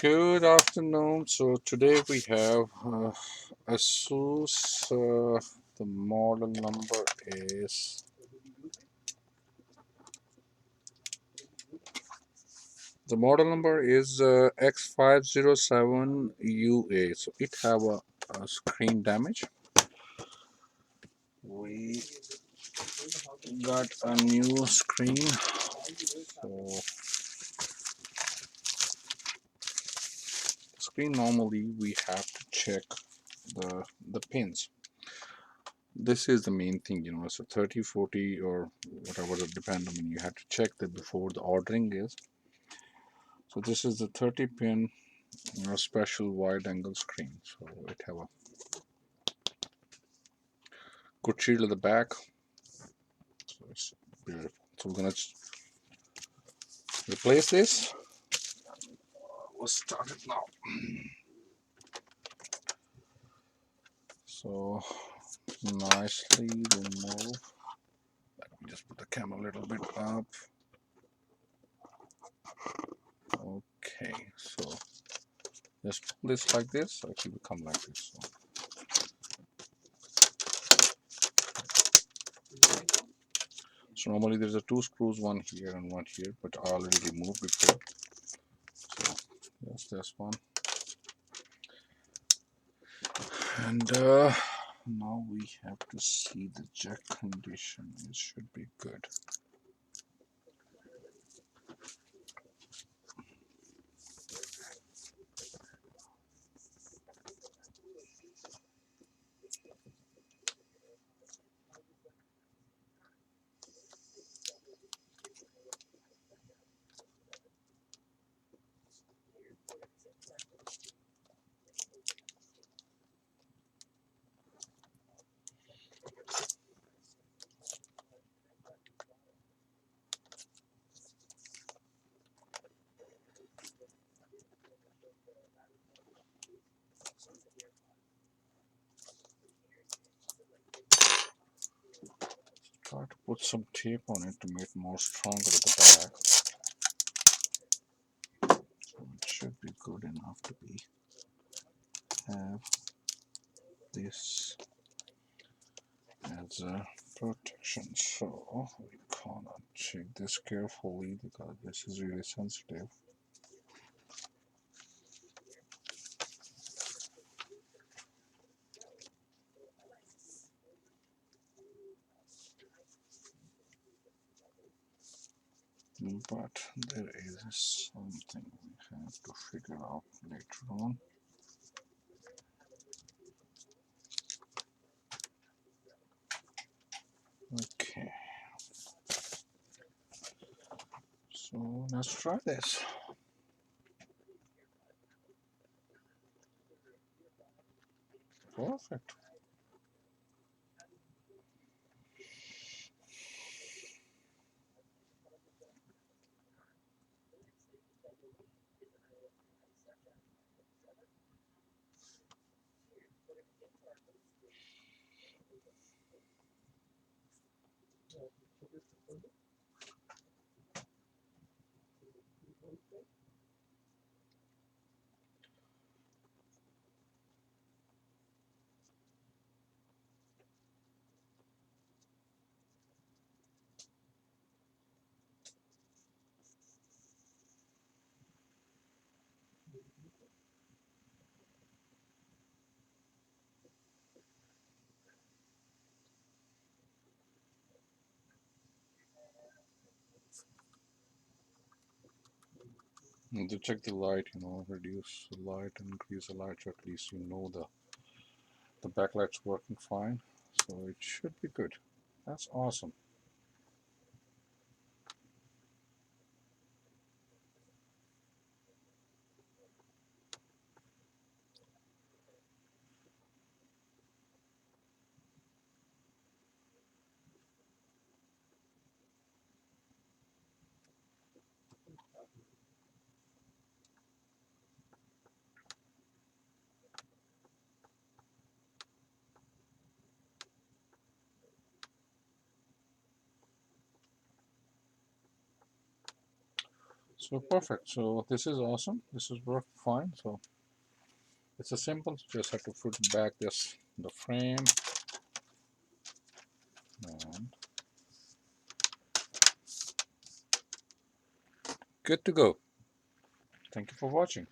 Good afternoon. So today we have ASUS. The model number is X507UA. So it have a screen damage. We got a new screen. So screen normally we have to check the pins. This is the main thing, so 30, 40 or whatever the depend. I mean, you have to check that before the ordering is. So this is the 30 pin special wide angle screen. So it have a good shield at the back. So it's beautiful. So we're gonna replace this. We'll start it now. So nicely remove. Let me just put the camera a little bit up. Okay, so just pull this like this, so it will come like this. So normally there's a two screws, one here and one here, but I already removed before. So just this one. And now we have to see the jack condition. It should be good. Try to put some tape on it to make it more stronger at the back. So it should be good enough to have this as a protection. So we gonna check this carefully because this is really sensitive. But there is something we have to figure out later on. Okay, so let's try this. Perfect. And to check the light, reduce the light and increase the light, so at least you know the backlight's working fine. So it should be good. That's awesome. So perfect. So this is awesome. This is worked fine. So it's a simple. Just have to put back this the frame and good to go. Thank you for watching.